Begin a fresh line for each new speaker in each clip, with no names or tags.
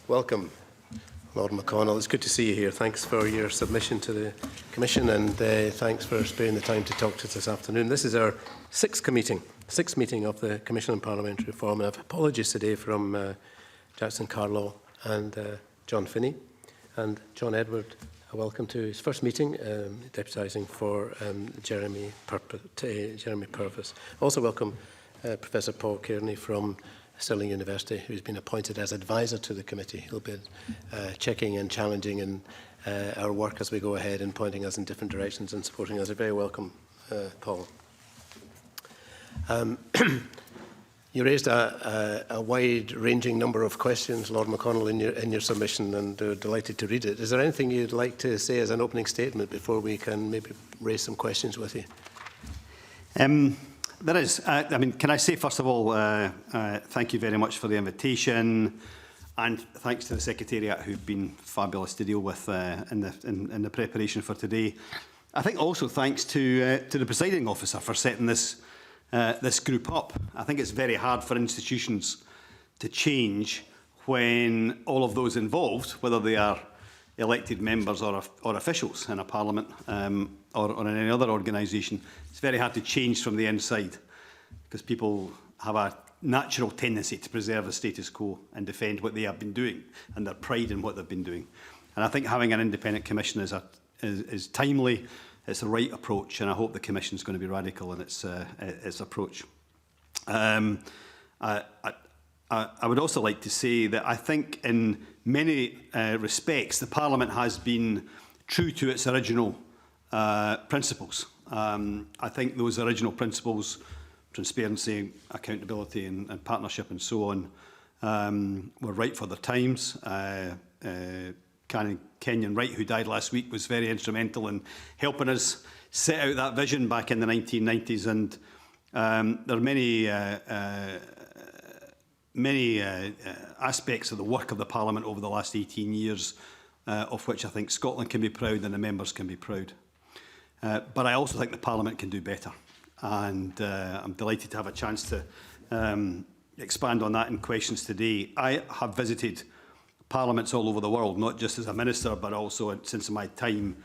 Welcome, Lord McConnell. It's good to see you here. Thanks for your submission to the Commission, and thanks for sparing the time to talk to us this afternoon. This is our sixth meeting of the Commission on Parliamentary Reform, and I have apologies today from Jackson Carlaw and John Finney. And John Edward, welcome to his first meeting, deputising for Jeremy Purvis. Also welcome Professor Paul Kearney from Stirling University, who's been appointed as advisor to the committee. He'll be checking and challenging in our work as we go ahead and pointing us in different directions and supporting us. You're very welcome, Paul. You raised a wide-ranging number of questions, Lord McConnell, in your submission, and we're delighted to read it. Is there anything you'd like to say as an opening statement before we can maybe raise some questions with you?
There is. Can I say, first of all, thank you very much for the invitation, and thanks to the Secretariat, who've been fabulous to deal with in the preparation for today. I think also thanks to the presiding officer for setting this group up. I think it's very hard for institutions to change when all of those involved, whether they are elected members or officials in a parliament or in any other organisation, it's very hard to change from the inside, because people have a natural tendency to preserve the status quo and defend what they have been doing and their pride in what they've been doing. And I think having an independent commission is timely, it's the right approach, and I hope the commission is going to be radical in its approach. I would also like to say that I think in many respects the Parliament has been true to its original principles. I think those original principles, transparency, accountability and partnership and so on, were right for their times. Kenyon Wright, who died last week, was very instrumental in helping us set out that vision back in the 1990s, and there are many aspects of the work of the Parliament over the last 18 years of which I think Scotland can be proud and the members can be proud. But I also think the Parliament can do better, and I'm delighted to have a chance to expand on that in questions today. I have visited parliaments all over the world, not just as a minister, but also since my time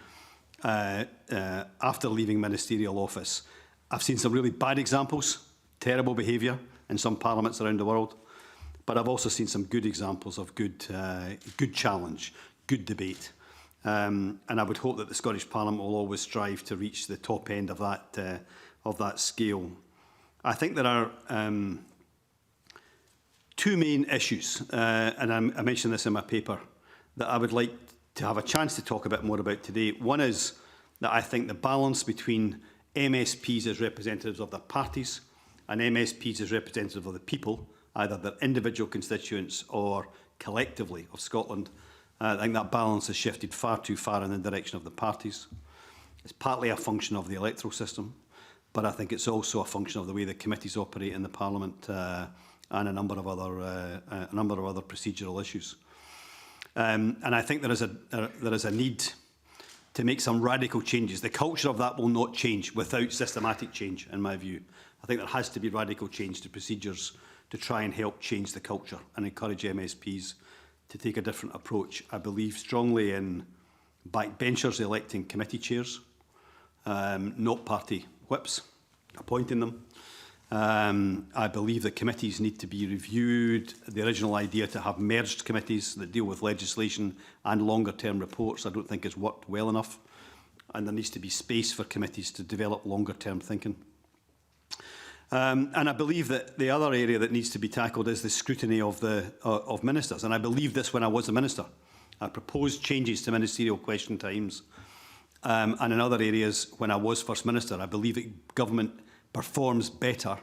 after leaving ministerial office. I've seen some really bad examples, terrible behaviour in some parliaments around the world, but I've also seen some good examples of good challenge, good debate. And I would hope that the Scottish Parliament will always strive to reach the top end of that scale. I think there are two main issues, and I mentioned this in my paper, that I would like to have a chance to talk a bit more about today. One is that I think the balance between MSPs as representatives of their parties and MSPs as representatives of the people, either their individual constituents or collectively of Scotland, I think that balance has shifted far too far in the direction of the parties. It's partly a function of the electoral system, but I think it's also a function of the way the committees operate in the Parliament and a number of other procedural issues. And I think there is a need to make some radical changes. The culture of that will not change without systematic change, in my view. I think there has to be radical change to procedures to try and help change the culture and encourage MSPs to take a different approach. I believe strongly in backbenchers electing committee chairs, not party whips, appointing them. I believe that committees need to be reviewed. The original idea to have merged committees that deal with legislation and longer-term reports I don't think has worked well enough, and there needs to be space for committees to develop longer-term thinking. And I believe that the other area that needs to be tackled is the scrutiny of ministers, and I believe this when I was a minister. I proposed changes to ministerial question times, and in other areas when I was First Minister. I believe that government performs better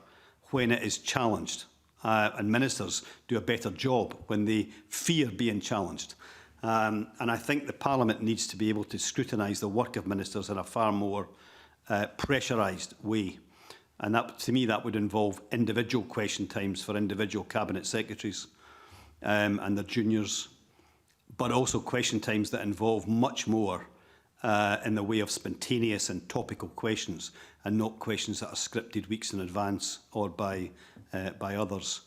when it is challenged, and ministers do a better job when they fear being challenged. And I think the Parliament needs to be able to scrutinise the work of ministers in a far more pressurised way. And that, to me, that would involve individual question times for individual cabinet secretaries and their juniors, but also question times that involve much more in the way of spontaneous and topical questions, and not questions that are scripted weeks in advance or by others.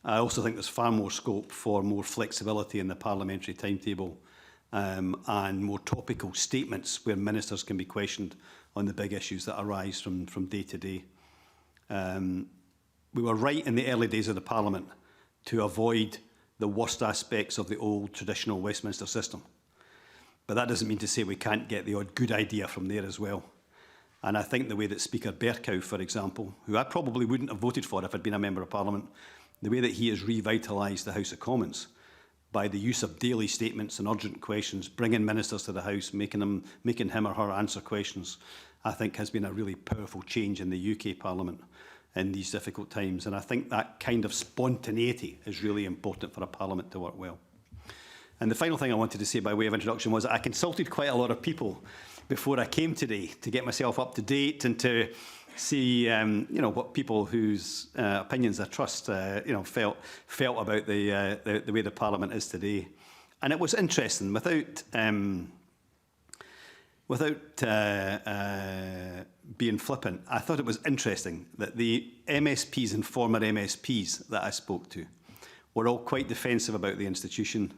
I also think there's far more scope for more flexibility in the parliamentary timetable and more topical statements where ministers can be questioned on the big issues that arise from day to day. We were right in the early days of the Parliament to avoid the worst aspects of the old traditional Westminster system. But that doesn't mean to say we can't get the odd good idea from there as well. And I think the way that Speaker Bercow, for example, who I probably wouldn't have voted for if I'd been a Member of Parliament, the way that he has revitalised the House of Commons by the use of daily statements and urgent questions, bringing ministers to the House, making him or her answer questions, I think has been a really powerful change in the UK Parliament in these difficult times. And I think that kind of spontaneity is really important for a Parliament to work well. And the final thing I wanted to say by way of introduction was I consulted quite a lot of people before I came today to get myself up to date and to see, what people whose opinions I trust, felt about the way the Parliament is today. And it was interesting. Without being flippant, I thought it was interesting that the MSPs and former MSPs that I spoke to were all quite defensive about the institution.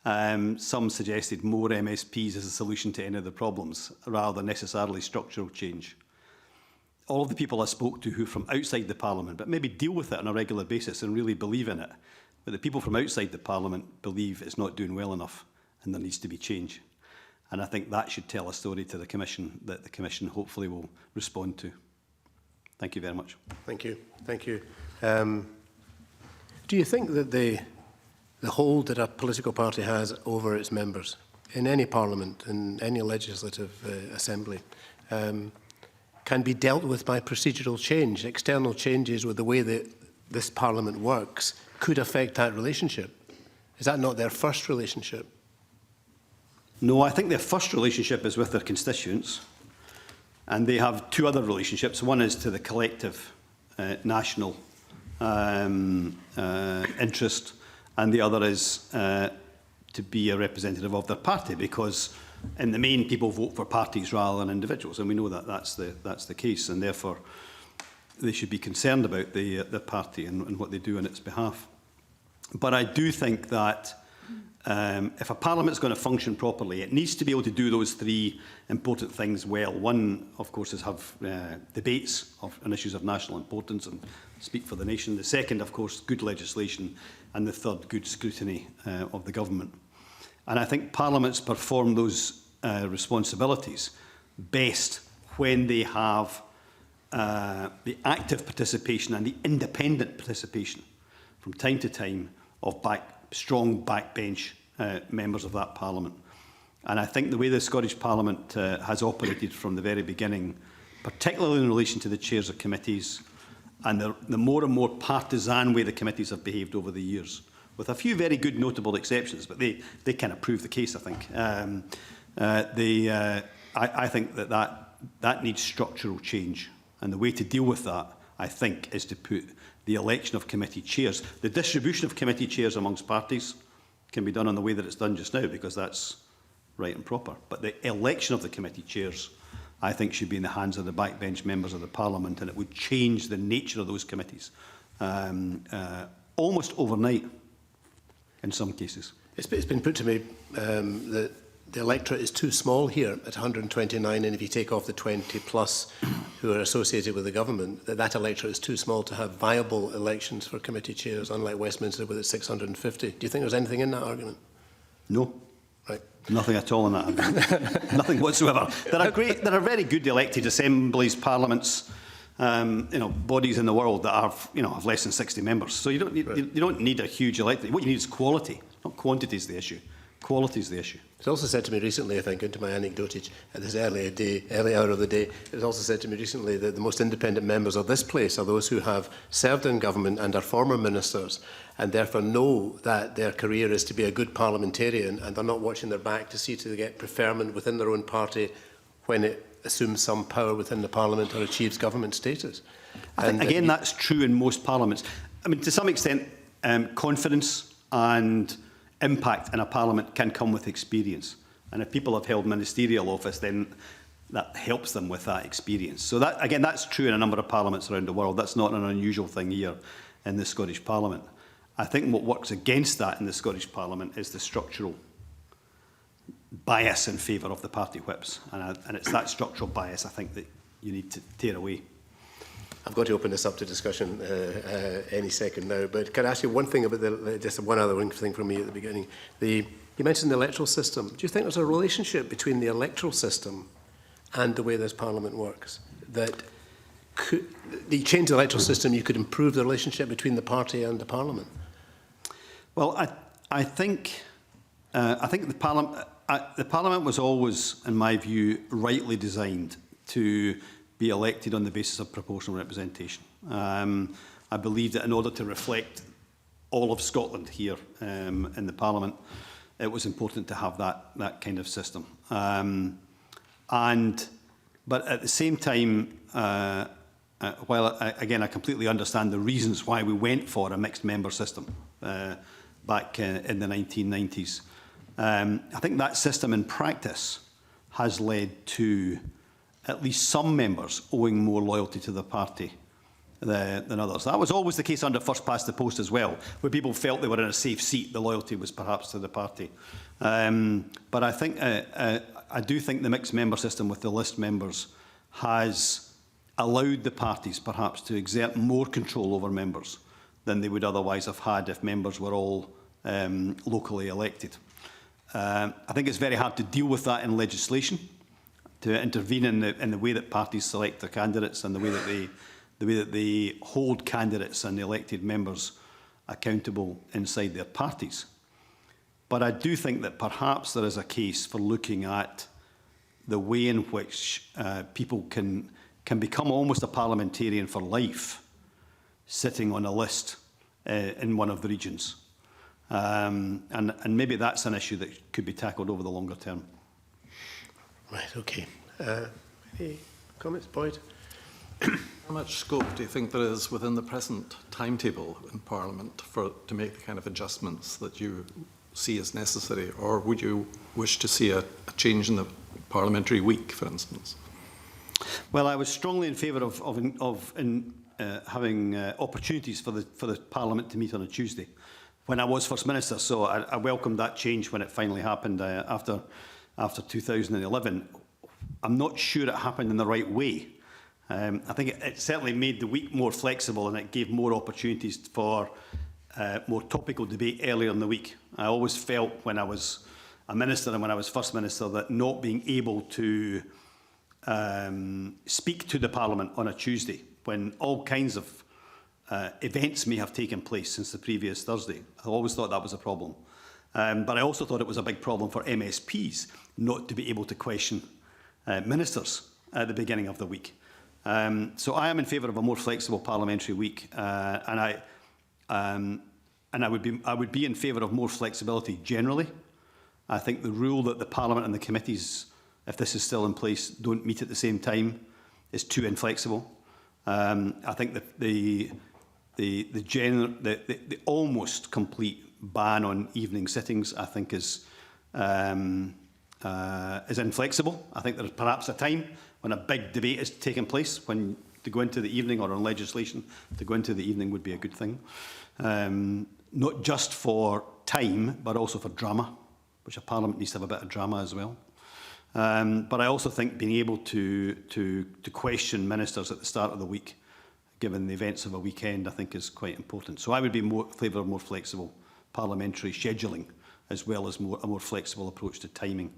Some suggested more MSPs as a solution to any of the problems, rather than necessarily structural change. All of the people I spoke to who from outside the Parliament, but maybe deal with it on a regular basis and really believe in it, but the people from outside the Parliament believe it's not doing well enough and there needs to be change. And I think that should tell a story to the Commission that the Commission hopefully will respond to. Thank you very much.
Thank you. Thank you. Do you think that the hold that a political party has over its members in any parliament, in any legislative assembly, can be dealt with by procedural change? External changes with the way that this parliament works could affect that relationship. Is that not their first relationship?
No, I think their first relationship is with their constituents, and they have two other relationships. One is to the collective national interest, and the other is to be a representative of their party, because in the main people vote for parties rather than individuals, and we know that that's the case, and therefore they should be concerned about the party and what they do on its behalf. But I do think that if a parliament is going to function properly, it needs to be able to do those three important things well. One, of course, is have debates on issues of national importance and speak for the nation. The second, of course, good legislation. And the third, good scrutiny of the government. And I think parliaments perform those responsibilities best when they have the active participation and the independent participation from time to time of strong backbench members of that parliament. And I think the way the Scottish Parliament has operated from the very beginning, particularly in relation to the chairs of committees, and the more and more partisan way the committees have behaved over the years, with a few very good notable exceptions, but they kind of prove the case, I think. I think that needs structural change. And the way to deal with that, I think, is to put the election of committee chairs. The distribution of committee chairs amongst parties can be done in the way that it's done just now, because that's right and proper. But the election of the committee chairs, I think, should be in the hands of the backbench members of the Parliament, and it would change the nature of those committees almost overnight in some cases.
It's been put to me that the electorate is too small here at 129, and if you take off the 20 plus who are associated with the government, that electorate is too small to have viable elections for committee chairs, unlike Westminster with its 650. Do you think there's anything in that argument?
No.
Right.
Nothing at all in that argument. Nothing whatsoever. There are very good elected assemblies, parliaments, bodies in the world that have less than 60 members. So you don't need a huge electorate. What you need is quality, not quantity is the issue. Quality is the issue.
It's also said to me recently, I think, into my anecdotage at this early hour of the day, it's also said to me recently that the most independent members of this place are those who have served in government and are former ministers, and therefore know that their career is to be a good parliamentarian, and they're not watching their back to see to get preferment within their own party when it assumes some power within the Parliament or achieves government status.
I think, again, that's true in most parliaments. I mean, to some extent, confidence and impact in a parliament can come with experience. And if people have held ministerial office, then that helps them with that experience. So that, again, that's true in a number of parliaments around the world. That's not an unusual thing here in the Scottish Parliament. I think what works against that in the Scottish Parliament is the structural bias in favour of the party whips. And it's that structural bias, I think, that you need to tear away.
I've got to open this up to discussion any second now, but can I ask you one thing about just one other thing from me at the beginning? You mentioned the electoral system. Do you think there's a relationship between the electoral system and the way this Parliament works? That you change the electoral system, you could improve the relationship between the party and the Parliament?
Well, I think the Parliament was always, in my view, rightly designed to be elected on the basis of proportional representation. I believe that in order to reflect all of Scotland here in the Parliament, it was important to have that kind of system. But at the same time, while again I completely understand the reasons why we went for a mixed member system back in the 1990s, I think that system in practice has led to at least some members owing more loyalty to the party than others. That was always the case under first past the post as well, where people felt they were in a safe seat. The loyalty was perhaps to the party. But I think I do think the mixed member system with the list members has allowed the parties perhaps to exert more control over members than they would otherwise have had if members were all locally elected. I think it's very hard to deal with that in legislation, to intervene in the way that parties select their candidates and the way that they hold candidates and elected members accountable inside their parties. But I do think that perhaps there is a case for looking at the way in which people can become almost a parliamentarian for life, sitting on a list in one of the regions. And maybe that's an issue that could be tackled over the longer term.
Right, okay. Any comments, Boyd?
How much scope do you think there is within the present timetable in Parliament to make the kind of adjustments that you see as necessary, or would you wish to see a change in the parliamentary week, for instance?
Well, I was strongly in favour of having opportunities for the Parliament to meet on a Tuesday when I was First Minister, so I welcomed that change when it finally happened after 2011. I'm not sure it happened in the right way. I think it certainly made the week more flexible and it gave more opportunities for more topical debate earlier in the week. I always felt when I was a minister and when I was First Minister that not being able to speak to the Parliament on a Tuesday when all kinds of events may have taken place since the previous Thursday, I always thought that was a problem. But I also thought it was a big problem for MSPs not to be able to question ministers at the beginning of the week. So I am in favour of a more flexible parliamentary week, and I would be in favour of more flexibility generally. I think the rule that the Parliament and the committees, if this is still in place, don't meet at the same time is too inflexible. I think that the almost complete ban on evening sittings, I think, is inflexible. I think there's perhaps a time when a big debate is taking place, when to go into the evening, or on legislation, to go into the evening would be a good thing. Not just for time, but also for drama, which a Parliament needs to have a bit of drama as well. But I also think being able to question ministers at the start of the week, given the events of a weekend, I think is quite important. So I would be in favour of more flexible parliamentary scheduling, as well as a more flexible approach to timing.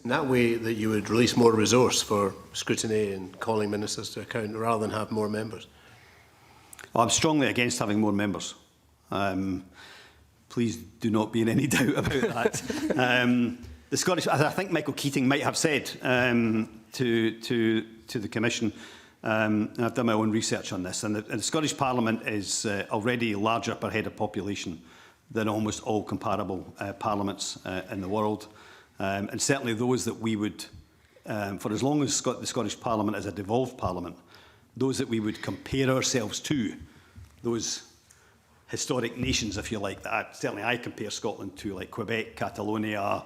In that way that you would release more resource for scrutiny and calling ministers to account rather than have more members?
Well, I'm strongly against having more members. Please do not be in any doubt about that. The Scottish, as I think Michael Keating might have said to the Commission, and I've done my own research on this, and the Scottish Parliament is already larger per head of population than almost all comparable parliaments in the world. And certainly those that we would, for as long as the Scottish Parliament is a devolved Parliament, those that we would compare ourselves to, those historic nations, if you like, that certainly I compare Scotland to, like Quebec, Catalonia,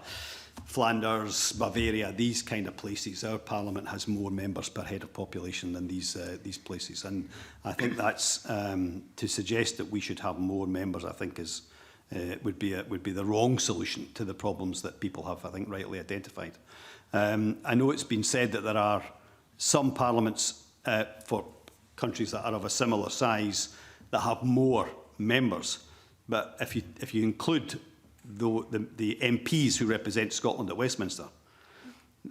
Flanders, Bavaria, these kind of places, our Parliament has more members per head of population than these places. And I think that's to suggest that we should have more members, I think is would be the wrong solution to the problems that people have, I think, rightly identified. I know it's been said that there are some parliaments for countries that are of a similar size that have more members, but if you include the MPs who represent Scotland at Westminster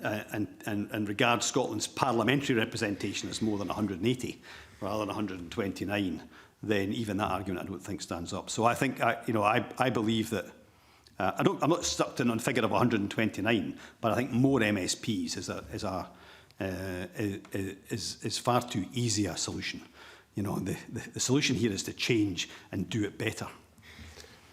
and regard Scotland's parliamentary representation as more than 180 rather than 129, then even that argument I don't think stands up. So I think I believe that I'm not stuck to a figure of 129, but I think more MSPs is far too easy a solution. You know, the solution here is to change and do it better.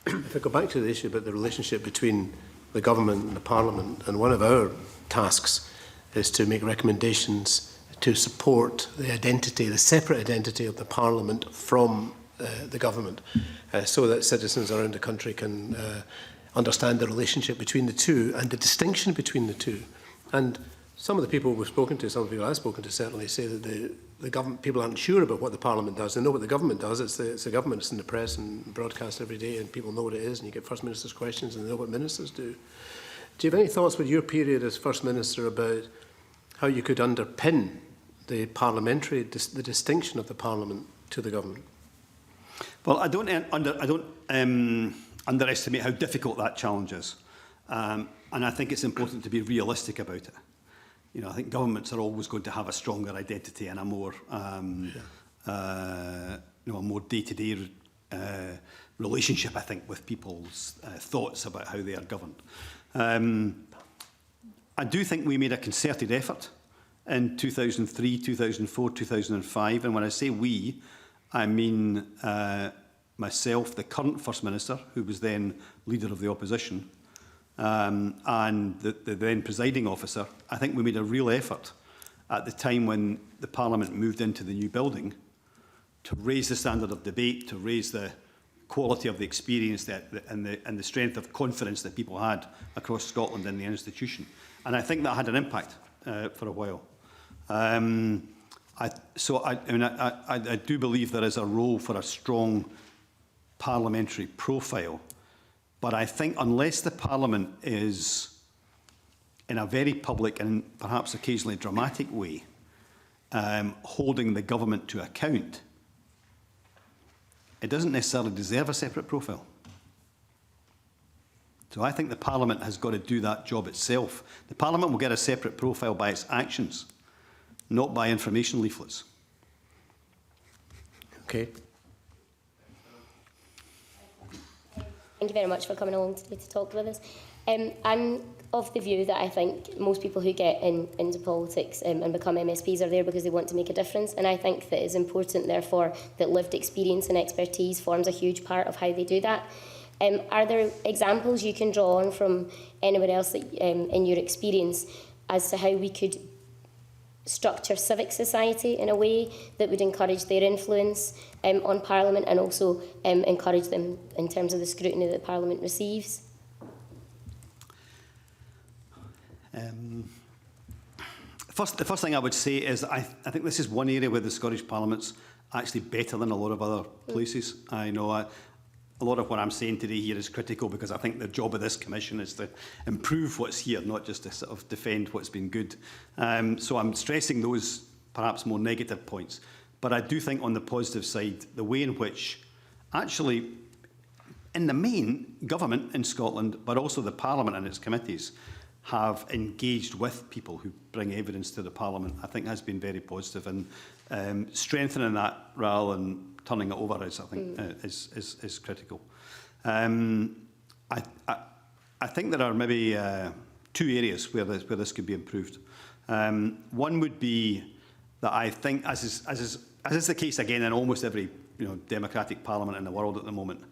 If I go back to the issue about the relationship between the government and the Parliament, and one of our tasks is to make recommendations to support the identity, the separate identity of the Parliament from the government, so that citizens around the country can understand the relationship between the two and the distinction between the two. And some of the people we've spoken to, some of the people I've spoken to certainly say that the government, people aren't sure about what the Parliament does. They know what the government does. It's the government. It's in the press and broadcast every day, and people know what it is, and you get First Minister's questions and they know what ministers do. Do you have any thoughts with your period as First Minister about how you could underpin the parliamentary, the distinction of the Parliament to the government?
Well, I don't underestimate how difficult that challenge is, and I think it's important to be realistic about it. You know, I think governments are always going to have a stronger identity and a more, a more day-to-day relationship, I think, with people's thoughts about how they are governed. I do think we made a concerted effort in 2003, 2004, 2005, and when I say we, I mean myself, the current First Minister, who was then Leader of the Opposition, and the then presiding officer. I think we made a real effort at the time when the Parliament moved into the new building to raise the standard of debate, to raise the quality of the experience and the strength of confidence that people had across Scotland in the institution. And I think that had an impact for a while. I do believe there is a role for a strong parliamentary profile. But I think unless the Parliament is, in a very public and perhaps occasionally dramatic way, holding the government to account, it doesn't necessarily deserve a separate profile. So I think the Parliament has got to do that job itself. The Parliament will get a separate profile by its actions, not by information leaflets.
Okay.
Thank you very much for coming along today to talk with us. I'm of the view that I think most people who get into politics and become MSPs are there because they want to make a difference, and I think that it's important, therefore, that lived experience and expertise forms a huge part of how they do that. Are there examples you can draw on from anyone else that, in your experience as to how we could structure civic society in a way that would encourage their influence on Parliament and also encourage them in terms of the scrutiny that Parliament receives?
The first thing I would say is I think this is one area where the Scottish Parliament's actually better than a lot of other places. I know a lot of what I'm saying today here is critical because I think the job of this commission is to improve what's here, not just to sort of defend what's been good. So I'm stressing those perhaps more negative points. But I do think on the positive side, the way in which actually, in the main, government in Scotland, but also the Parliament and its committees, have engaged with people who bring evidence to the Parliament, I think has been very positive. And strengthening that rather than turning it over is, I think, is critical. I think there are maybe two areas where this could be improved. One would be that I think, as is the case again in almost every democratic parliament in the world at the moment,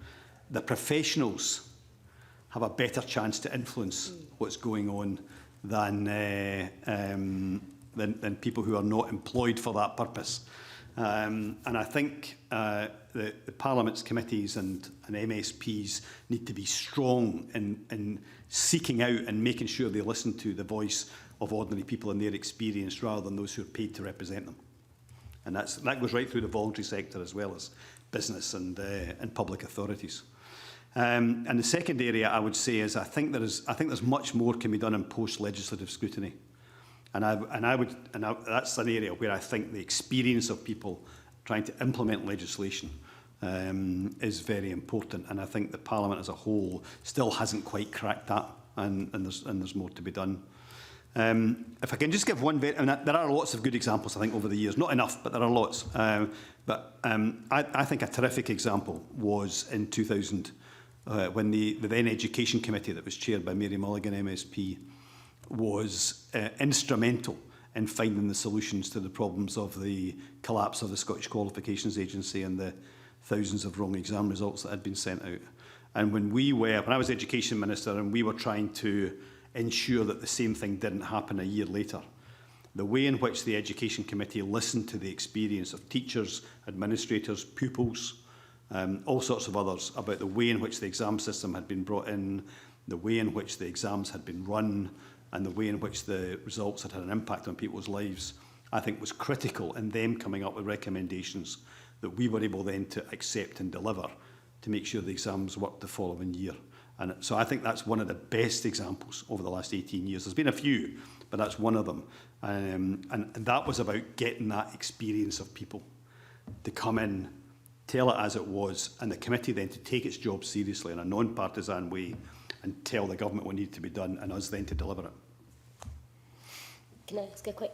the professionals have a better chance to influence what's going on than people who are not employed for that purpose. And I think the Parliament's committees and MSPs need to be strong in seeking out and making sure they listen to the voice of ordinary people and their experience rather than those who are paid to represent them. And that goes right through the voluntary sector as well as business and public authorities. And the second area I would say is I think there's much more can be done in post-legislative scrutiny. And that's an area where I think the experience of people trying to implement legislation is very important. And I think the Parliament as a whole still hasn't quite cracked that, and there's more to be done. If I can just give one there are lots of good examples, I think, over the years. Not enough, but there are lots. I think a terrific example was in 2000 when the then Education Committee that was chaired by Mary Mulligan MSP was instrumental in finding the solutions to the problems of the collapse of the Scottish Qualifications Agency and the thousands of wrong exam results that had been sent out. And when I was Education Minister and we were trying to ensure that the same thing didn't happen a year later, the way in which the Education Committee listened to the experience of teachers, administrators, pupils, all sorts of others about the way in which the exam system had been brought in, the way in which the exams had been run, and the way in which the results had had an impact on people's lives, I think was critical in them coming up with recommendations that we were able then to accept and deliver to make sure the exams worked the following year. And so I think that's one of the best examples over the last 18 years. There's been a few, but that's one of them. And that was about getting that experience of people to come in, tell it as it was, and the committee then to take its job seriously in a non-partisan way and tell the government what needed to be done and us then to deliver it.
Can I ask a quick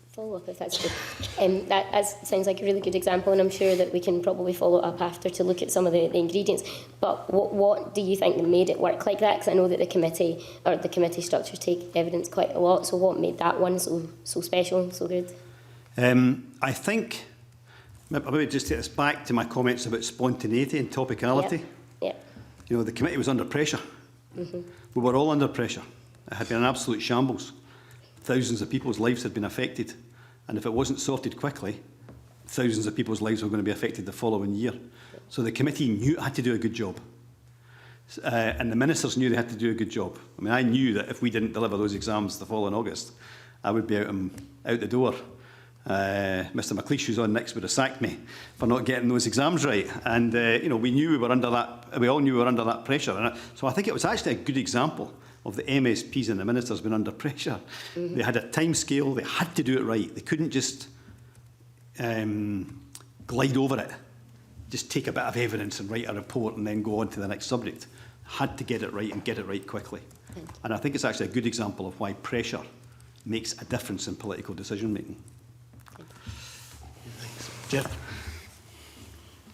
follow-up, if that's good? That sounds like a really good example, and I'm sure that we can probably follow up after to look at some of the ingredients. But what do you think made it work like that? Because I know that the committee structures take evidence quite a lot. So what made that one so special, so good?
I think, maybe just take us back to my comments about spontaneity and topicality.
Yep.
You know, the committee was under pressure. Mm-hmm. We were all under pressure. It had been an absolute shambles. Thousands of people's lives had been affected. And if it wasn't sorted quickly, thousands of people's lives were going to be affected the following year. So the committee knew it had to do a good job. And the ministers knew they had to do a good job. I mean, I knew that if we didn't deliver those exams the following August, I would be out the door. Mr McLeish, who's on next, would have sacked me for not getting those exams right. And, we knew we were under that, we all knew we were under that pressure. And so I think it was actually a good example of the MSPs and the ministers being under pressure. Mm-hmm. They had a time scale, they had to do it right. They couldn't just glide over it, just take a bit of evidence and write a report and then go on to the next subject. Had to get it right and get it right quickly. Mm-hmm. And I think it's actually a good example of why pressure makes a difference in political decision making.
Jeff?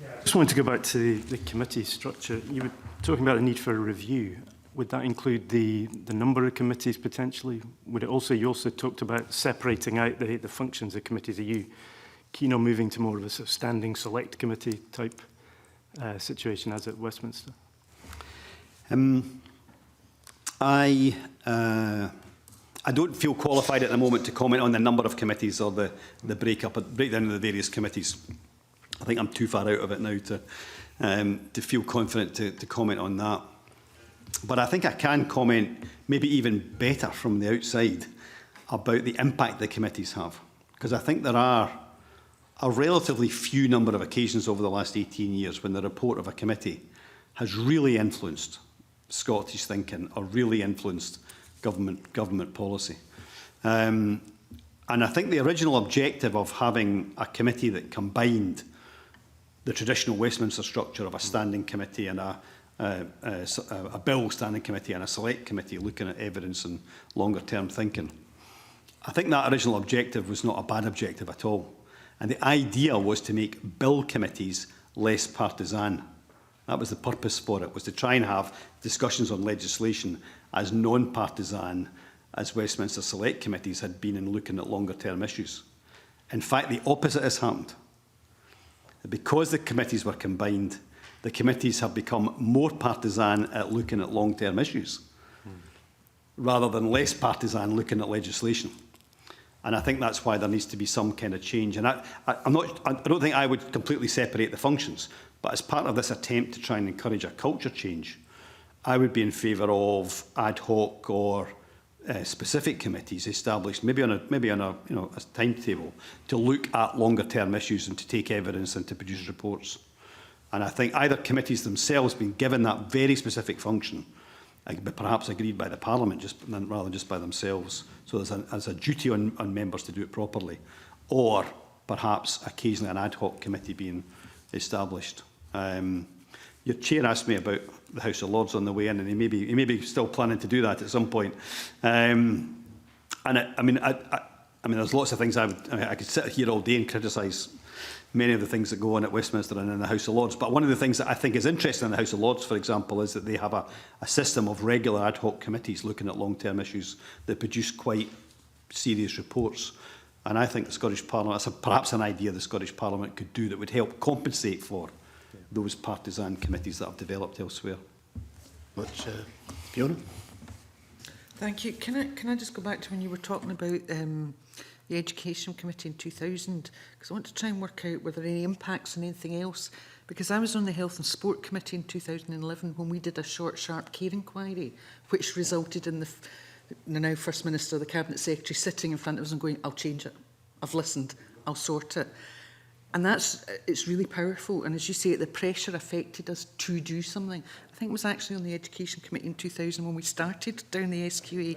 I just wanted to go back to the committee structure. You were talking about the need for a review. Would that include the number of committees potentially? Would it also, you also talked about separating out the functions of committees. Are you keen on moving to more of a sort of standing select committee type situation as at Westminster?
I don't feel qualified at the moment to comment on the number of committees or the breakdown of the various committees. I think I'm too far out of it now to feel confident to comment on that. But I think I can comment maybe even better from the outside about the impact the committees have. Because I think there are a relatively few number of occasions over the last 18 years when the report of a committee has really influenced Scottish thinking or really influenced government policy. And I think the original objective of having a committee that combined the traditional Westminster structure of a standing committee and a bill standing committee and a select committee looking at evidence and longer term thinking. I think that original objective was not a bad objective at all. And the idea was to make bill committees less partisan. That was the purpose for it, was to try and have discussions on legislation as non-partisan as Westminster select committees had been in looking at longer term issues. In fact, the opposite has happened. Because the committees were combined, the committees have become more partisan at looking at long-term issues, rather than less partisan looking at legislation. And I think that's why there needs to be some kind of change. And I don't think I would completely separate the functions, but as part of this attempt to try and encourage a culture change, I would be in favour of ad hoc or specific committees established, maybe on a timetable, to look at longer term issues and to take evidence and to produce reports. And I think either committees themselves being given that very specific function, but perhaps agreed by the Parliament rather than just by themselves. So there's a duty on members to do it properly, or perhaps occasionally an ad hoc committee being established. Your chair asked me about the House of Lords on the way in, and he may be still planning to do that at some point. I mean, there's lots of things I could sit here all day and criticise many of the things that go on at Westminster and in the House of Lords. But one of the things that I think is interesting in the House of Lords, for example, is that they have a system of regular ad hoc committees looking at long-term issues that produce quite serious reports. And I think the Scottish Parliament, that's perhaps an idea the Scottish Parliament could do that would help compensate for those partisan committees that have developed elsewhere.
Much, Fiona?
Thank you. Can I just go back to when you were talking about the Education Committee in 2000, because I want to try and work out whether there are any impacts on anything else, because I was on the Health and Sport Committee in 2011 when we did a short, sharp care inquiry, which resulted in the now First Minister, the Cabinet Secretary, sitting in front of us and going, I'll change it, I've listened, I'll sort it. And it's really powerful. And as you say, the pressure affected us to do something. I think it was actually on the Education Committee in 2000 when we started down the SQA.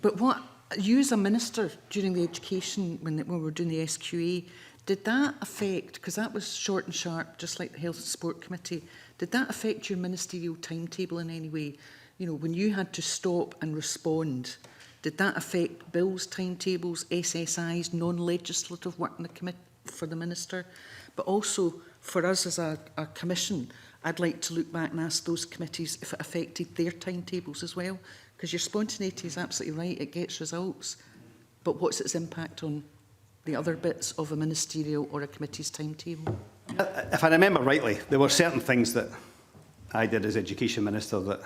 But what you as a minister during the education, when we were doing the SQA, did that affect, because that was short and sharp, just like the Health and Sport Committee, did that affect your ministerial timetable in any way? You know, when you had to stop and respond, did that affect bills, timetables, SSIs, non-legislative work in the committee for the minister? But also, for us as a commission, I'd like to look back and ask those committees if it affected their timetables as well. Because your spontaneity is absolutely right, it gets results. But what's its impact on the other bits of a ministerial or a committee's timetable?
If I remember rightly, there were certain things that I did as Education Minister that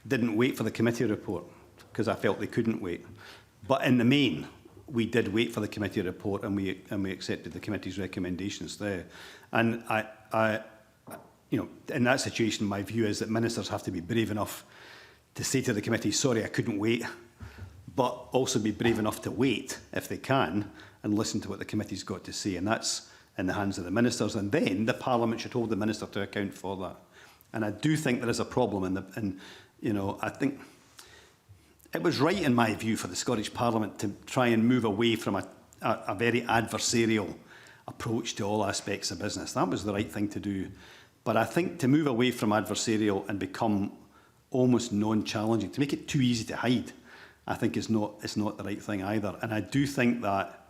didn't wait for the committee report, because I felt they couldn't wait. But in the main, we did wait for the committee report, and we accepted the committee's recommendations there. And you know, in that situation, my view is that ministers have to be brave enough to say to the committee, sorry, I couldn't wait, but also be brave enough to wait, if they can, and listen to what the committee's got to say. And that's in the hands of the ministers. And then the Parliament should hold the minister to account for that. And I do think there is a problem. And you know, I think it was right, in my view, for the Scottish Parliament to try and move away from a very adversarial approach to all aspects of business. That was the right thing to do. But I think to move away from adversarial and become almost non-challenging, to make it too easy to hide, I think is not the right thing either. And I do think that,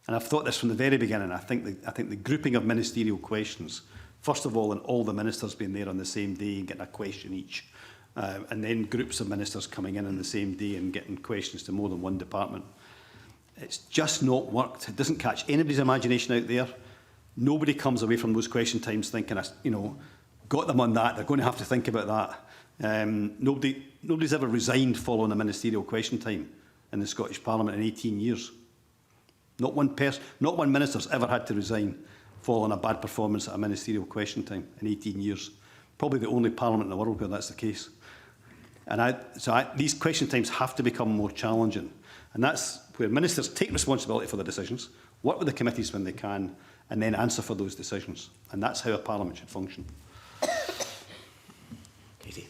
and I've thought this from the very beginning, I think the grouping of ministerial questions, first of all, and all the ministers being there on the same day and getting a question each, and then groups of ministers coming in on the same day and getting questions to more than one department. It's just not worked. It doesn't catch anybody's imagination out there. Nobody comes away from those question times thinking, you know, got them on that, they're going to have to think about that. Nobody's ever resigned following a ministerial question time in the Scottish Parliament in 18 years. Not one minister's ever had to resign following a bad performance at a ministerial question time in 18 years. Probably the only Parliament in the world where that's the case. And these question times have to become more challenging. And that's where ministers take responsibility for the decisions, work with the committees when they can, and then answer for those decisions. And that's how a Parliament should function.
Katie.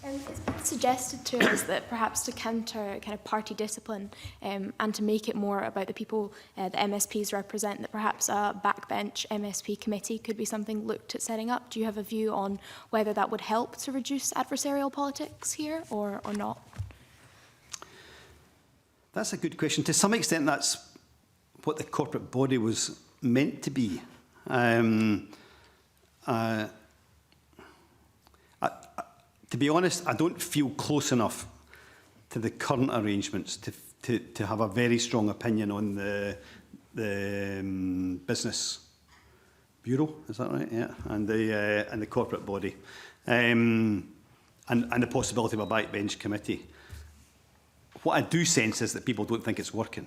It's been suggested to us that perhaps to counter kind of party discipline and to make it more about the people that MSPs represent, that perhaps a backbench MSP committee could be something looked at setting up. Do you have a view on whether that would help to reduce adversarial politics here or not?
That's a good question. To some extent, that's what the corporate body was meant to be. To be honest, I don't feel close enough to the current arrangements to have a very strong opinion on the business bureau. Is that right? Yeah, and the corporate body, and the possibility of a backbench committee. What I do sense is that people don't think it's working.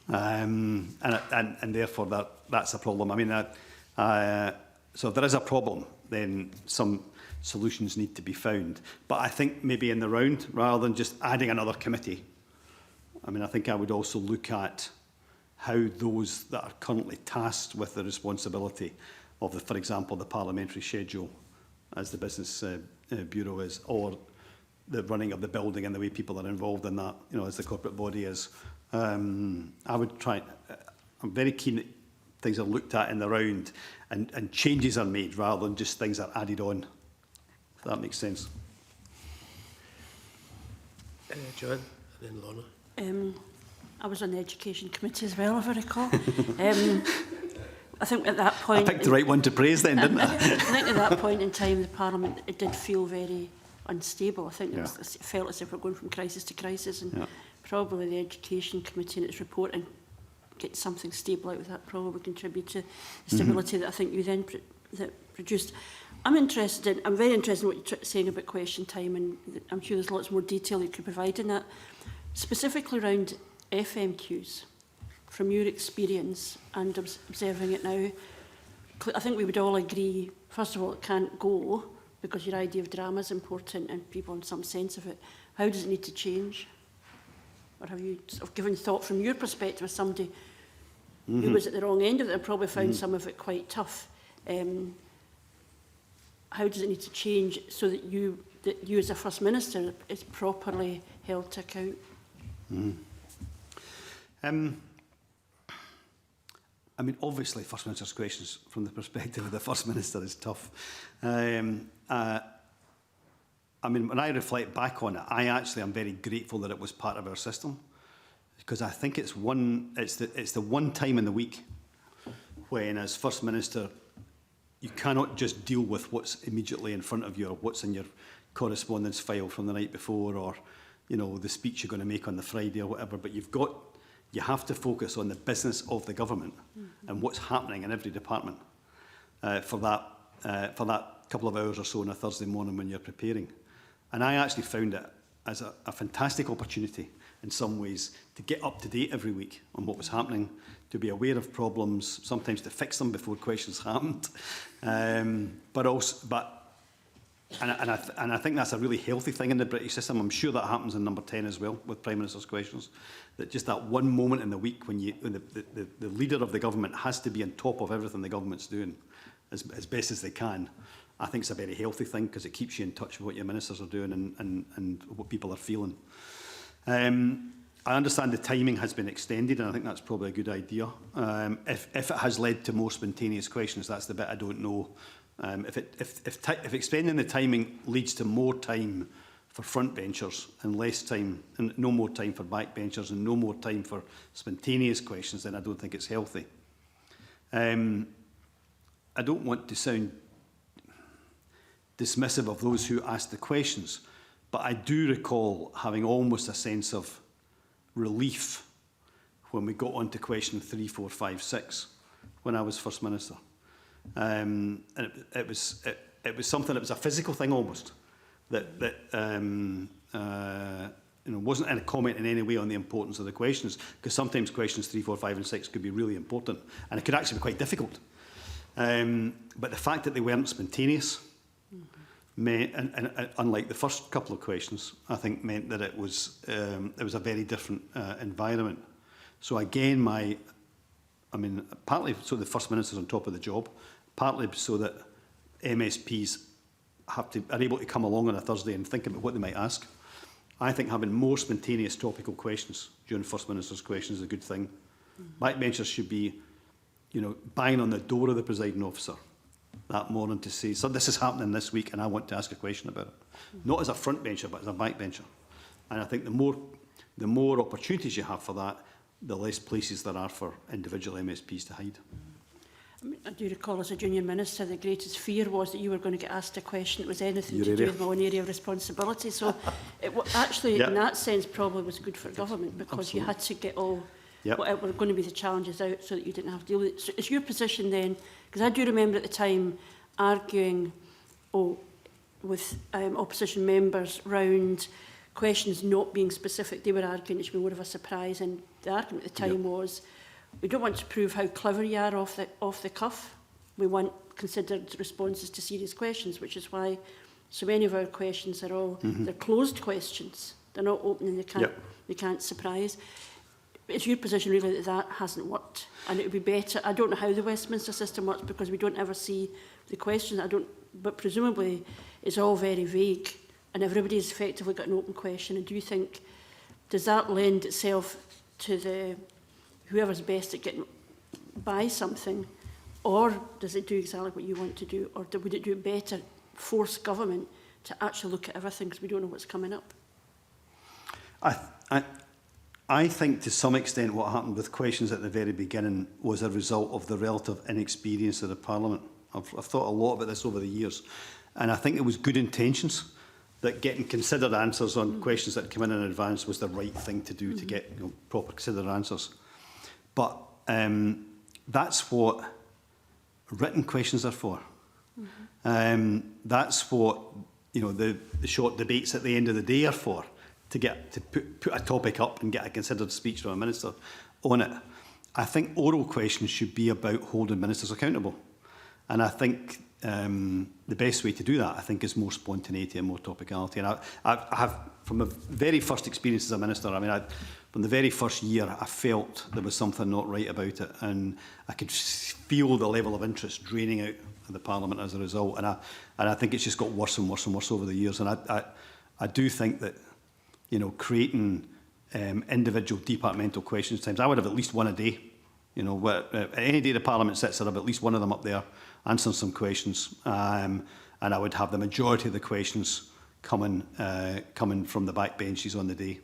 And therefore that's a problem. I mean, so if there is a problem, then some solutions need to be found. But I think maybe in the round, rather than just adding another committee, I mean, I think I would also look at how those that are currently tasked with the responsibility of, for example, the parliamentary schedule, as the Business Bureau is, or the running of the building and the way people are involved in that, as the corporate body is. I would try, I'm very keen that things are looked at in the round and changes are made rather than just things are added on, if that makes sense.
Joanne, and then Lorna.
I was on the Education Committee as well, if I recall. I think at that point...
I picked the right one to praise then, didn't I?
I think at that point in time, the Parliament, it did feel very unstable. I think it felt as if we're going from crisis to crisis, and probably the Education Committee and its report and get something stable out of that probably contribute to the stability that I think you then produced. I'm very interested in what you're saying about question time, and I'm sure there's lots more detail you could provide in that. Specifically around FMQs, from your experience and observing it now, I think we would all agree, first of all, it can't go because your idea of drama is important and people have some sense of it. How does it need to change? Or have you sort of given thought from your perspective as somebody who was at the wrong end of it and probably found some of it quite tough? How does it need to change so that you as a First Minister is properly held to account?
I mean, obviously, First Minister's questions from the perspective of the First Minister is tough. I mean, when I reflect back on it, I actually am very grateful that it was part of our system, because I think it's the one time in the week when, as First Minister, you cannot just deal with what's immediately in front of you or what's in your correspondence file from the night before, or the speech you're going to make on the Friday or whatever, but you have to focus on the business of the government and what's happening in every department for that couple of hours or so on a Thursday morning when you're preparing. And I actually found it as a fantastic opportunity in some ways to get up to date every week on what was happening, to be aware of problems, sometimes to fix them before questions happened, And I think that's a really healthy thing in the British system. I'm sure that happens in number 10 as well with Prime Minister's questions. That just that one moment in the week when the leader of the government has to be on top of everything the government's doing as best as they can, I think it's a very healthy thing because it keeps you in touch with what your ministers are doing and what people are feeling. I understand the timing has been extended, and I think that's probably a good idea. If it has led to more spontaneous questions, that's the bit I don't know. If extending the timing leads to more time for frontbenchers and less time, and no more time for backbenchers and no more time for spontaneous questions, then I don't think it's healthy. I don't want to sound dismissive of those who ask the questions, but I do recall having almost a sense of relief when we got on to question 3, 4, 5, 6 when I was First Minister. And it was something that was a physical thing almost, that wasn't a comment in any way on the importance of the questions, because sometimes questions 3, 4, 5 and 6 could be really important and it could actually be quite difficult. But the fact that they weren't spontaneous, and unlike the first couple of questions, I think meant that it was a very different environment. So again, partly so the First Minister's on top of the job, partly so that MSPs are able to come along on a Thursday and think about what they might ask. I think having more spontaneous topical questions during First Minister's questions is a good thing. Backbenchers should be, banging on the door of the presiding officer that morning to say, so this is happening this week and I want to ask a question about it. Not as a frontbencher, but as a backbencher. And I think the more opportunities you have for that, the less places there are for individual MSPs to hide.
I do recall as a junior minister, the greatest fear was that you were going to get asked a question that was anything to do with my own area of responsibility. So it actually, in that sense, probably was good for government, because you had to get all whatever were going to be the challenges out so that you didn't have to deal with it. So is your position then, because I do remember at the time arguing with opposition members round questions not being specific, they were arguing it should be more of a surprise, and the argument at the time was, we don't want to prove how clever you are off the cuff. We want considered responses to serious questions, which is why so many of our questions are all, they're closed questions. They're not open and they can't surprise. It's your position really that that hasn't worked, and it would be better. I don't know how the Westminster system works because we don't ever see the questions. But presumably it's all very vague, and everybody's effectively got an open question. And do you think, does that lend itself to the whoever's best at getting by something, or does it do exactly what you want to do, or would it do it better, force government to actually look at everything because we don't know what's coming up?
I think to some extent what happened with questions at the very beginning was a result of the relative inexperience of the Parliament. I've thought a lot about this over the years, and I think it was good intentions that getting considered answers on questions that come in advance was the right thing to do to get proper considered answers. But that's what written questions are for. That's what the short debates at the end of the day are for. To put a topic up and get a considered speech from a minister on it. I think oral questions should be about holding ministers accountable. And I think the best way to do that, I think, is more spontaneity and more topicality. And I have, from the very first experience as a minister, from the very first year, I felt there was something not right about it. And I could feel the level of interest draining out of the Parliament as a result. And I think it's just got worse and worse and worse over the years. And I do think that creating individual departmental questions times. I would have at least one a day. Any day the Parliament sits, I'd have at least one of them up there answering some questions. And I would have the majority of the questions coming from the backbenches on the day.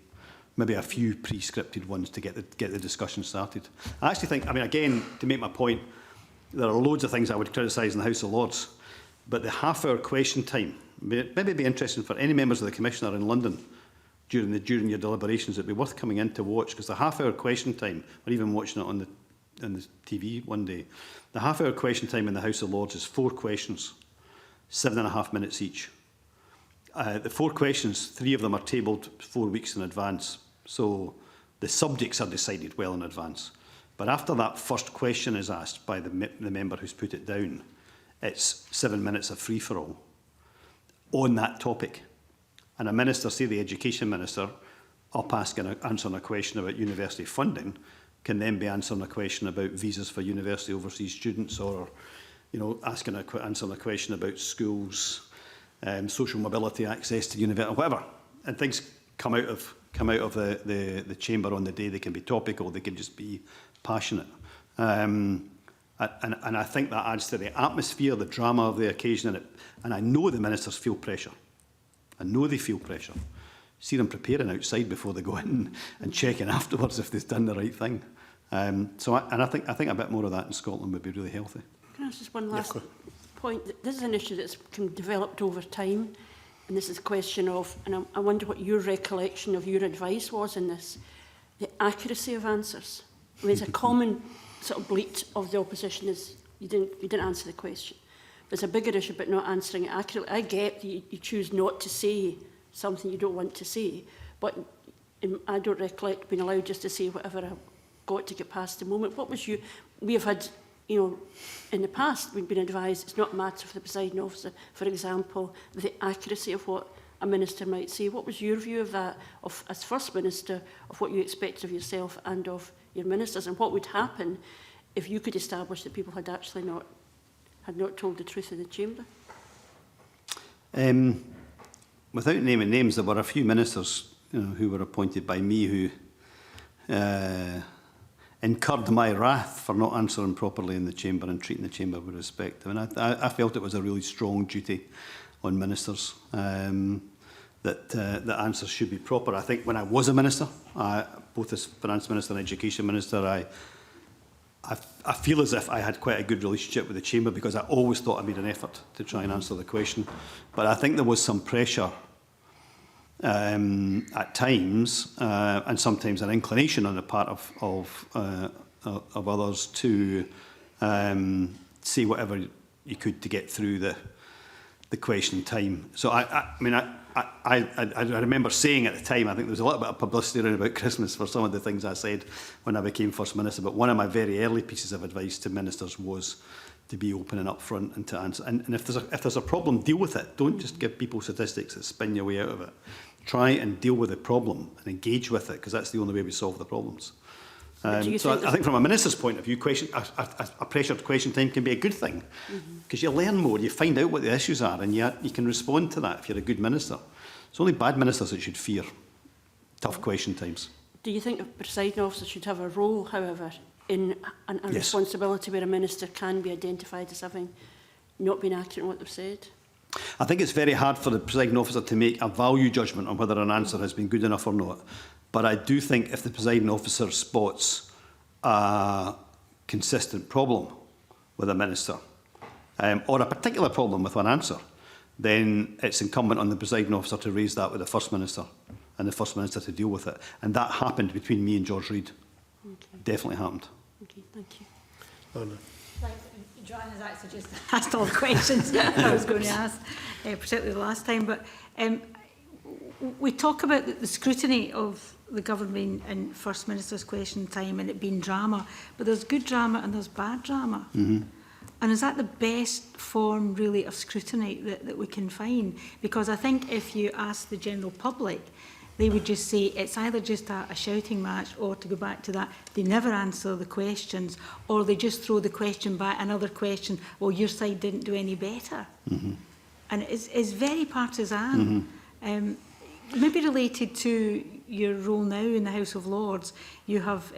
Maybe a few pre-scripted ones to get the discussion started. I actually think, again, to make my point, there are loads of things I would criticise in the House of Lords, but the half-hour question time, maybe be interesting for any members of the Commission in London, during your deliberations, it'd be worth coming in to watch, because the half-hour question time, or even watching it on the TV one day, the half-hour question time in the House of Lords is 4 questions, 7.5 minutes each. The 4 questions, 3 of them are tabled 4 weeks in advance, so the subjects are decided well in advance. But after that first question is asked by the member who's put it down, it's 7 minutes of free-for-all on that topic. And a minister, say the Education Minister, answering a question about university funding, can then be answering a question about visas for university overseas students, or answering a question about schools, social mobility, access to university, whatever. And things come out of the chamber on the day. They can be topical, they can just be passionate. And I think that adds to the atmosphere, the drama of the occasion. And I know the ministers feel pressure. I know they feel pressure. See them preparing outside before they go in and checking afterwards if they've done the right thing. I think a bit more of that in Scotland would be really healthy.
Can I ask just one last point? This is an issue that's developed over time, and this is a question of, and I wonder what your recollection of your advice was in this, the accuracy of answers. It's a common sort of bleat of the opposition is you didn't answer the question. There's a bigger issue about not answering it accurately. I get that you choose not to say something you don't want to say, but I don't recollect being allowed just to say whatever I got to get past the moment. What was we have had, in the past, we've been advised it's not a matter for the presiding officer, for example, the accuracy of what a minister might say. What was your view of that, as First Minister, of what you expected of yourself and of your ministers, and what would happen if you could establish that people had actually not told the truth in the chamber?
Without naming names, there were a few ministers who were appointed by me who incurred my wrath for not answering properly in the chamber and treating the chamber with respect. I felt it was a really strong duty on ministers that answers should be proper. I think when I was a minister, both as Finance Minister and Education Minister, I feel as if I had quite a good relationship with the chamber because I always thought I made an effort to try and answer the question. But I think there was some pressure at times, and sometimes an inclination on the part of others to say whatever you could to get through the the question time. So I remember saying at the time, I think there was a little bit of publicity around about Christmas for some of the things I said when I became First Minister, but one of my very early pieces of advice to ministers was to be open and upfront and to answer. And if there's a problem, deal with it. Don't just give people statistics that spin your way out of it. Try and deal with the problem and engage with it, because that's the only way we solve the problems. So I think from a minister's point of view, a pressured question time can be a good thing, because you learn more, you find out what the issues are, and you can respond to that if you're a good minister. It's only bad ministers that should fear tough question times.
Do you think a presiding officer should have a role, however, in a responsibility where a minister can be identified as having not been accurate in what they've said?
I think it's very hard for the presiding officer to make a value judgment on whether an answer has been good enough or not. But I do think if the presiding officer spots a consistent problem with a minister, or a particular problem with one answer, then it's incumbent on the presiding officer to raise that with the First Minister and the First Minister to deal with it. And that happened between me and George Reid.
Okay.
Definitely happened.
Okay, thank you.
Oh, no.
John has actually just asked all the questions I was going to ask, particularly the last time. But we talk about the scrutiny of the government and First Minister's question time and it being drama, but there's good drama and there's bad drama. And is that the best form, really, of scrutiny that we can find? Because I think if you ask the general public, they would just say it's either just a shouting match, or, to go back to that, they never answer the questions, or they just throw the question back, another question, well, your side didn't do any better. And it's very partisan. Maybe related to your role now in the House of Lords, you have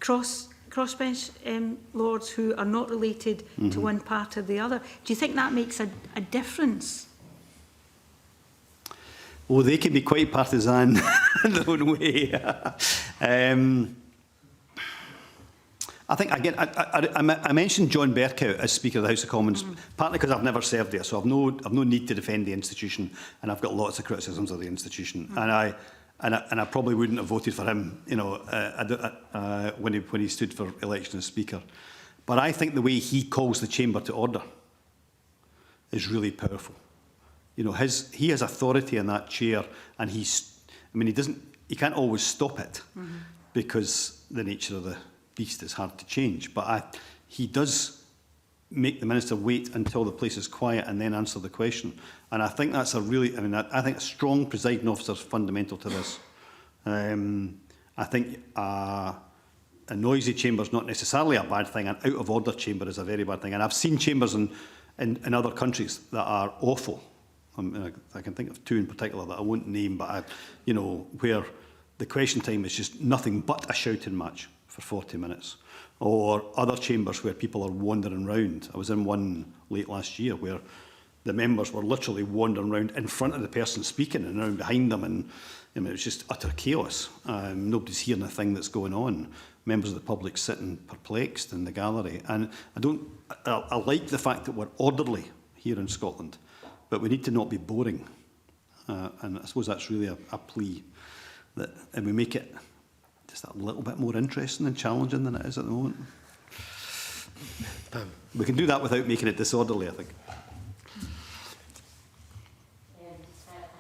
crossbench lords who are not related to one part or the other. Do you think that makes a difference?
Well, they can be quite partisan in their own way. I think, again, I mentioned John Bercow as Speaker of the House of Commons, partly because I've never served there, so I've no need to defend the institution, and I've got lots of criticisms of the institution. And I probably wouldn't have voted for him, you know, when he stood for election as Speaker. But I think the way he calls the chamber to order is really powerful. You know, he has authority in that chair, and he can't always stop it, because the nature of the beast is hard to change. But he does make the minister wait until the place is quiet and then answer the question. And I think that's I think a strong presiding officer is fundamental to this. I think a noisy chamber is not necessarily a bad thing. An out-of-order chamber is a very bad thing. And I've seen chambers in other countries that are awful. I can think of two in particular that I won't name, but where the question time is just nothing but a shouting match for 40 minutes. Or other chambers where people are wandering round. I was in one late last year where the members were literally wandering around in front of the person speaking and around behind them, and it was just utter chaos. Nobody's hearing a thing that's going on. Members of the public sitting perplexed in the gallery. And I like the fact that we're orderly here in Scotland, but we need to not be boring. And I suppose that's really a plea, and we make it just a little bit more interesting and challenging than it is at the moment. We can do that without making it disorderly, I think.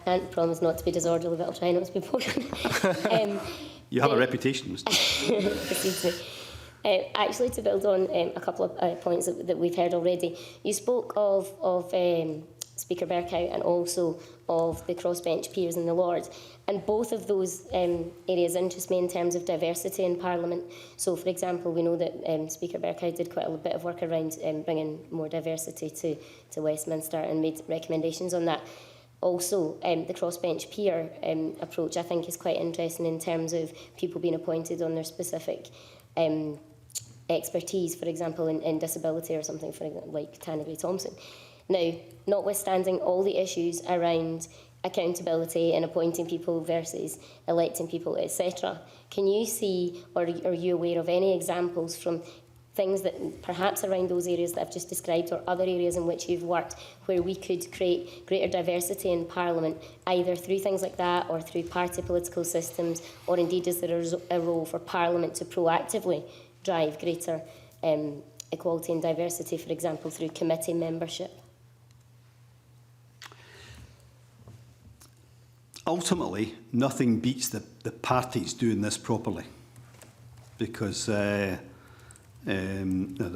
I can't promise not to be disorderly, but I'll try not to be boring.
You have a reputation, Mr.
Actually, to build on a couple of points that we've heard already, you spoke of Speaker Bercow and also of the crossbench peers in the Lords. And both of those areas interest me in terms of diversity in Parliament. So, for example, we know that Speaker Bercow did quite a bit of work around bringing more diversity to Westminster and made recommendations on that. Also, the crossbench peer approach, I think, is quite interesting in terms of people being appointed on their specific expertise, for example, in disability or something, like Tanya Gray-Thompson. Now, notwithstanding all the issues around accountability and appointing people versus electing people, etc., can you see, or are you aware of any examples from things that perhaps around those areas that I've just described, or other areas in which you've worked, where we could create greater diversity in Parliament, either through things like that or through party political systems, or indeed is there a role for Parliament to proactively drive greater equality and diversity, for example, through committee membership?
ultimately, nothing beats the parties doing this properly, because the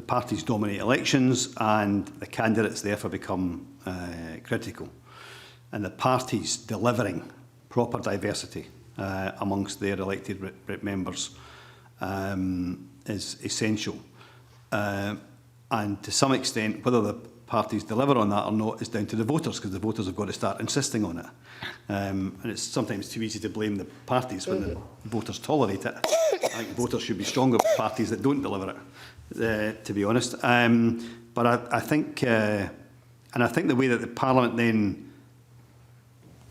parties dominate elections and the candidates therefore become critical. And the parties delivering proper diversity amongst their elected members is essential. And to some extent, whether the parties deliver on that or not is down to the voters, because the voters have got to start insisting on it. And it's sometimes too easy to blame the parties when the voters tolerate it. I think voters should be stronger with parties that don't deliver it, to be honest. But I think, and I think the way that the Parliament then,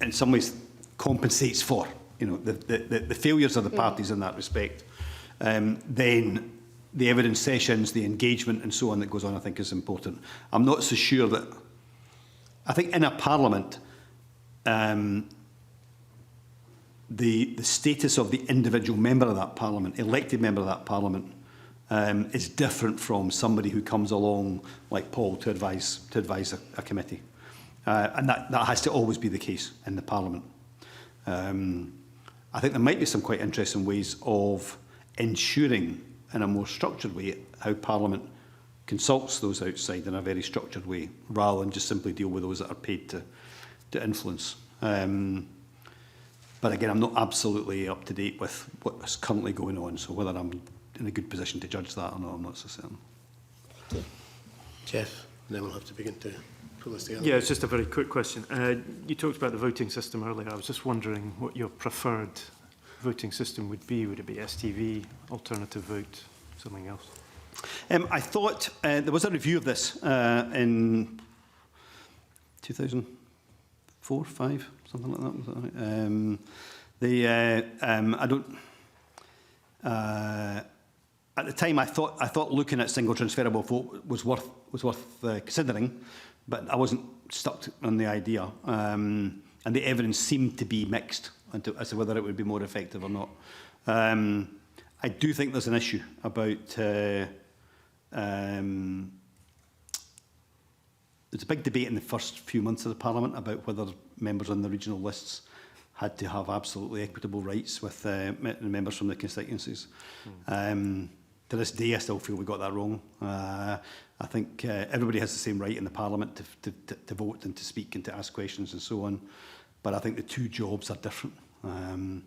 in some ways, compensates for, the failures of the parties in that respect, then the evidence sessions, the engagement and so on that goes on, I think is important. I'm not so sure that, I think in a Parliament, the status of the individual member of that Parliament, elected member of that Parliament, is different from somebody who comes along like Paul to advise a committee. And that has to always be the case in the Parliament. I think there might be some quite interesting ways of ensuring in a more structured way how Parliament consults those outside in a very structured way, rather than just simply deal with those that are paid to influence. But again, I'm not absolutely up to date with what is currently going on, so whether I'm in a good position to judge that or not, I'm not so certain.
Jeff, and then we'll have to begin to pull this together.
Yeah, it's just a very quick question. You talked about the voting system earlier. I was just wondering what your preferred voting system would be. Would it be STV, alternative vote, something else?
I thought there was a review of this in 2004, 5, something like that. Was that right? I don't. At the time, I thought looking at single transferable vote was worth considering, but I wasn't stuck on the idea, and the evidence seemed to be mixed as to whether it would be more effective or not. I do think there's an issue about there's a big debate in the first few months of the Parliament about whether members on the regional lists had to have absolutely equitable rights with members from the constituencies. To this day, I still feel we got that wrong. I think everybody has the same right in the Parliament to vote and to speak and to ask questions and so on. But I think the two jobs are different. And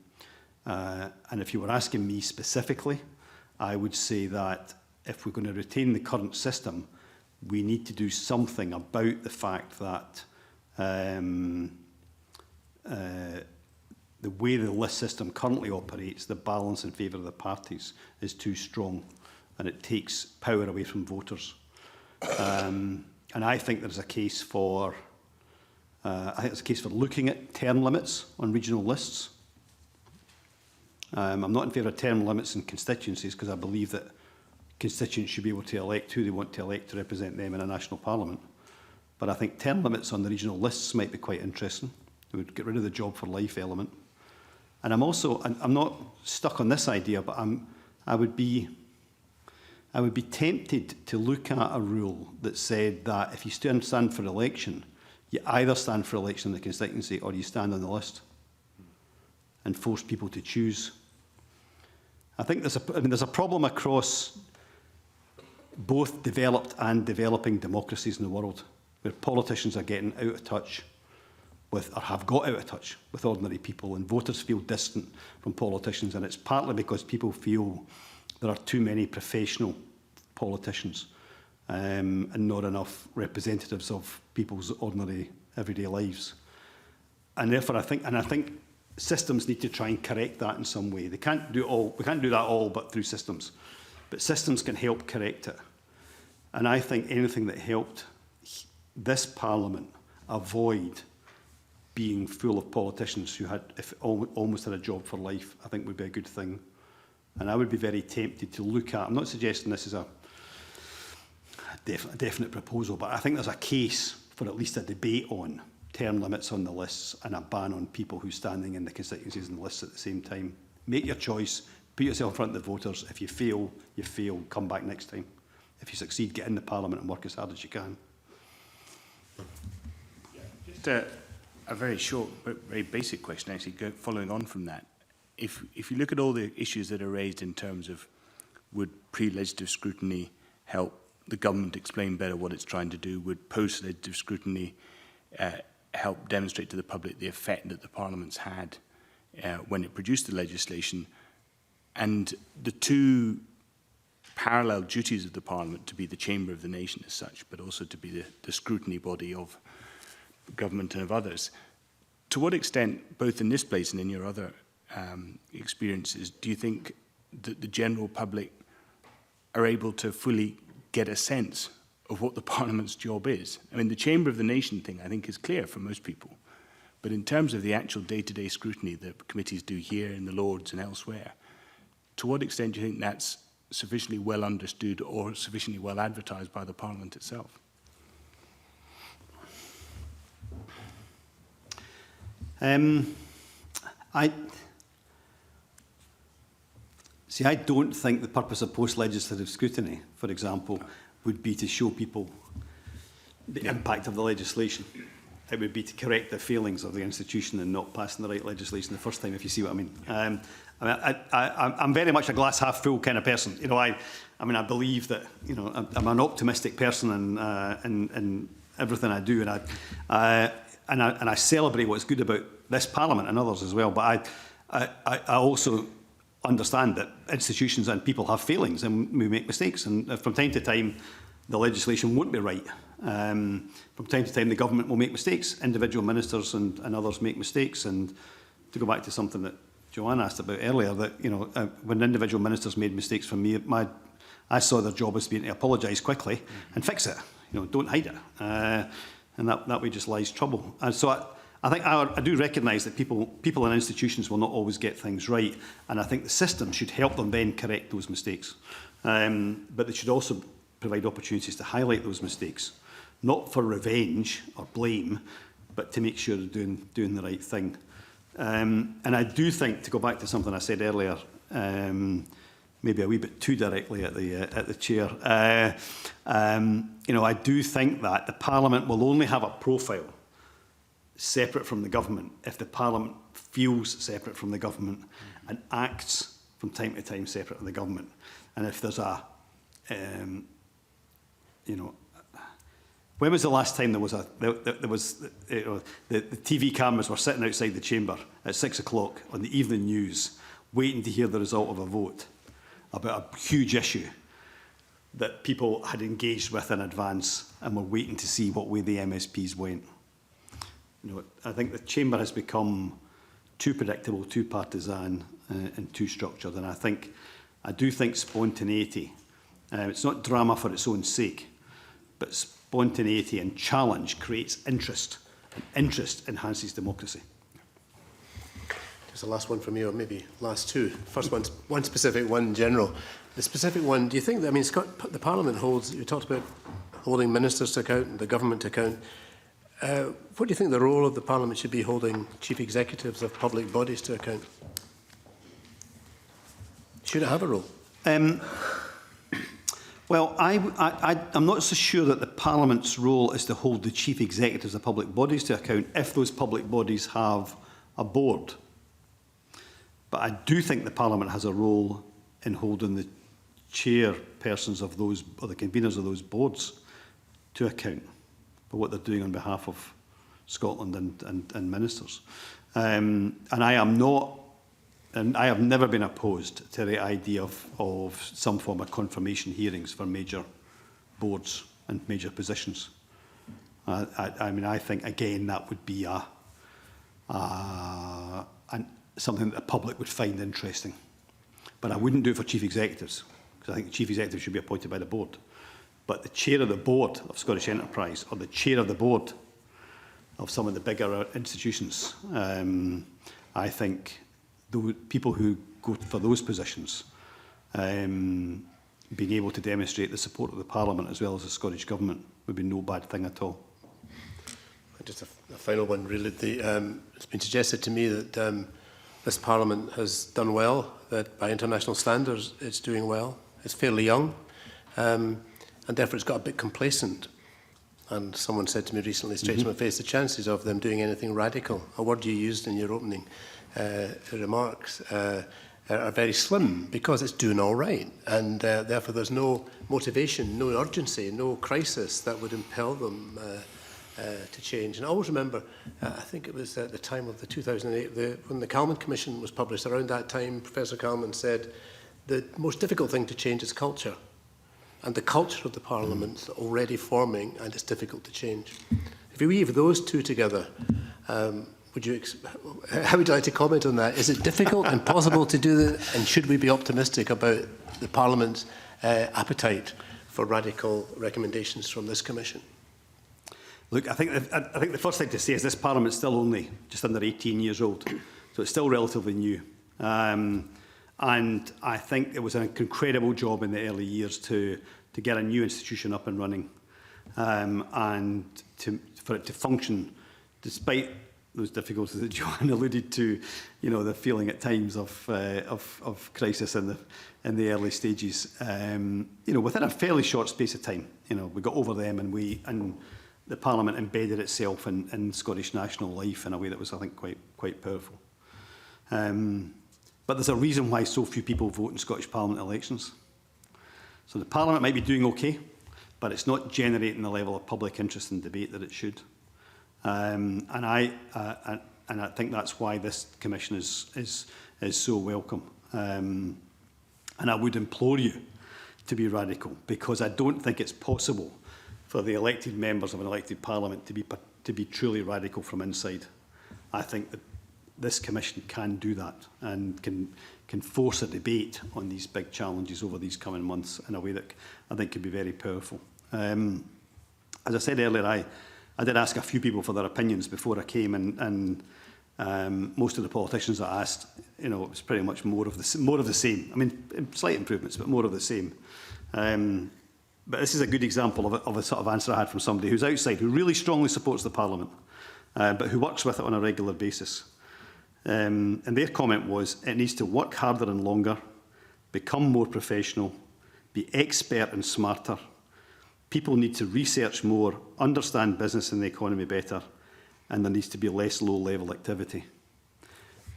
if you were asking me specifically, I would say that if we're going to retain the current system, we need to do something about the fact that the way the list system currently operates, the balance in favour of the parties is too strong, and it takes power away from voters. And I think there's a case for looking at term limits on regional lists. I'm not in favour of term limits in constituencies, because I believe that constituents should be able to elect who they want to elect to represent them in a national parliament. But I think term limits on the regional lists might be quite interesting. It would get rid of the job for life element. And I'm not stuck on this idea, but I would be tempted to look at a rule that said that if you stand for election, you either stand for election in the constituency or you stand on the list, and force people to choose. I think there's a problem across both developed and developing democracies in the world, where politicians are getting out of touch with, or have got out of touch with, ordinary people, and voters feel distant from politicians, and it's partly because people feel there are too many professional politicians and not enough representatives of people's ordinary everyday lives. And therefore I think systems need to try and correct that in some way. We can't do that all but through systems. But systems can help correct it. And I think anything that helped this Parliament avoid being full of politicians who had almost had a job for life, I think would be a good thing. And I would be very tempted to look at, I'm not suggesting this is a definite proposal, but I think there's a case for at least a debate on term limits on the lists and a ban on people who are standing in the constituencies and the lists at the same time. Make your choice, put yourself in front of the voters. If you fail, come back next time. If you succeed, get in the Parliament and work as hard as you can.
a very short but very basic question, actually, following on from that. If you look at all the issues that are raised in terms of would pre-legislative scrutiny help the government explain better what it's trying to do, would post-legislative scrutiny help demonstrate to the public the effect that the Parliament's had when it produced the legislation, and the two parallel duties of the Parliament to be the chamber of the nation as such, but also to be the scrutiny body of government and of others. To what extent, both in this place and in your other experiences, do you think that the general public are able to fully get a sense of what the Parliament's job is? I mean, the chamber of the nation thing, I think, is clear for most people. But in terms of the actual day-to-day scrutiny that committees do here in the Lords and elsewhere, to what extent do you think that's sufficiently well understood or sufficiently well advertised by the Parliament itself?
I don't think the purpose of post-legislative scrutiny, for example, would be to show people the impact of the legislation. It would be to correct the failings of the institution and not passing the right legislation the first time, if you see what I mean. I'm very much a glass half full kind of person. You know, I believe that, you know, I'm an optimistic person in everything I do, and I celebrate what's good about this Parliament and others as well. But I also understand that institutions and people have failings and we make mistakes, and from time to time the legislation won't be right. From time to time the government will make mistakes. Individual ministers and others make mistakes. And to go back to something that Joanne asked about earlier, that, you know, when individual ministers made mistakes from me, I saw their job as being to apologise quickly and fix it. You know, don't hide it. And that way just lies trouble. And so I think I do recognise that people and institutions will not always get things right, and I think the system should help them then correct those mistakes. But they should also provide opportunities to highlight those mistakes, not for revenge or blame, but to make sure they're doing the right thing. And I do think, to go back to something I said earlier, maybe a wee bit too directly at the chair, you know, I do think that the Parliament will only have a profile separate from the government if the Parliament feels separate from the government and acts from time to time separate from the government. And if there's a, you know, when was the last time there was you know, the TV cameras were sitting outside the chamber at 6 o'clock on the evening news, waiting to hear the result of a vote about a huge issue that people had engaged with in advance and were waiting to see what way the MSPs went? You know, I think the chamber has become too predictable, too partisan, and too structured. And I do think spontaneity, it's not drama for its own sake, but spontaneity and challenge creates interest, and interest enhances democracy.
Just the last one from you, or maybe last two. First one's one specific, one general. The specific one, do you think that, I mean, the Parliament holds, you talked about holding ministers to account, the government to account. What do you think the role of the Parliament should be holding chief executives of public bodies to account? Should it have a role?
Well, I'm not so sure that the Parliament's role is to hold the chief executives of public bodies to account if those public bodies have a board. But I do think the Parliament has a role in holding the chairpersons of those, or the conveners of those boards, to account for what they're doing on behalf of Scotland and ministers. And I am not, and I have never been opposed to the idea of some form of confirmation hearings for major boards and major positions. I mean, I think, again, that would be something that the public would find interesting. But I wouldn't do it for chief executives, because I think the chief executive should be appointed by the board. But the chair of the board of Scottish Enterprise, or the chair of the board of some of the bigger institutions, I think the people who go for those positions, being able to demonstrate the support of the Parliament as well as the Scottish Government would be no bad thing at all.
Just a final one, really. It's been suggested to me that this Parliament has done well, that by international standards it's doing well. It's fairly young, and therefore it's got a bit complacent. And someone said to me recently, straight to my face, the chances of them doing anything radical, a word you used in your opening remarks, are very slim, because it's doing all right. And therefore there's no motivation, no urgency, no crisis that would impel them to change. And I always remember, I think it was at the time of the 2008, when the Kalman Commission was published, around that time, Professor Kalman said, the most difficult thing to change is culture. And the culture of the Parliament is already forming, and it's difficult to change. If you weave those two together, how would you like to comment on that? Is it difficult and possible to do that? And should we be optimistic about the Parliament's appetite for radical recommendations from this Commission?
Look, I think the first thing to say is this Parliament is still only just under 18 years old, so it's still relatively new. And I think it was an incredible job in the early years to get a new institution up and running, and for it to function despite those difficulties that Joanne alluded to, you know, the feeling at times of crisis in the early stages. You know, within a fairly short space of time, you know, we got over them, and the Parliament embedded itself in Scottish national life in a way that was, I think, quite powerful. But there's a reason why so few people vote in Scottish Parliament elections. So the Parliament might be doing okay, but it's not generating the level of public interest and debate that it should. And I think that's why this Commission is so welcome. And I would implore you to be radical, because I don't think it's possible for the elected members of an elected Parliament to be truly radical from inside. I think that this Commission can do that, and can force a debate on these big challenges over these coming months in a way that I think could be very powerful. As I said earlier, I did ask a few people for their opinions before I came, and most of the politicians I asked, you know, it was pretty much more of the same. I mean, slight improvements, but more of the same. But this is a good example of a sort of answer I had from somebody who's outside, who really strongly supports the Parliament, but who works with it on a regular basis. And their comment was, it needs to work harder and longer, become more professional, be expert and smarter. People need to research more, understand business and the economy better, and there needs to be less low-level activity.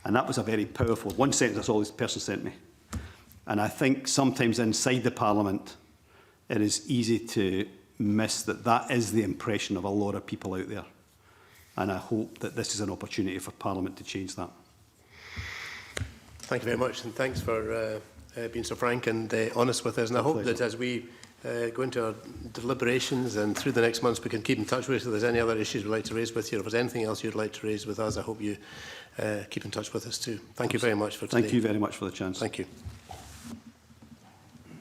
And that was a very powerful, one sentence, that's all this person sent me. And I think sometimes inside the Parliament, it is easy to miss that is the impression of a lot of people out there. And I hope that this is an opportunity for Parliament to change that.
Thank you very much, and thanks for being so frank and honest with us. And I hope that as we go into our deliberations and through the next months, we can keep in touch with us. If there's any other issues we'd like to raise with you, or if there's anything else you'd like to raise with us, I hope you keep in touch with us too. Thank you very much for today.
Thank you very much for the chance.
Thank you.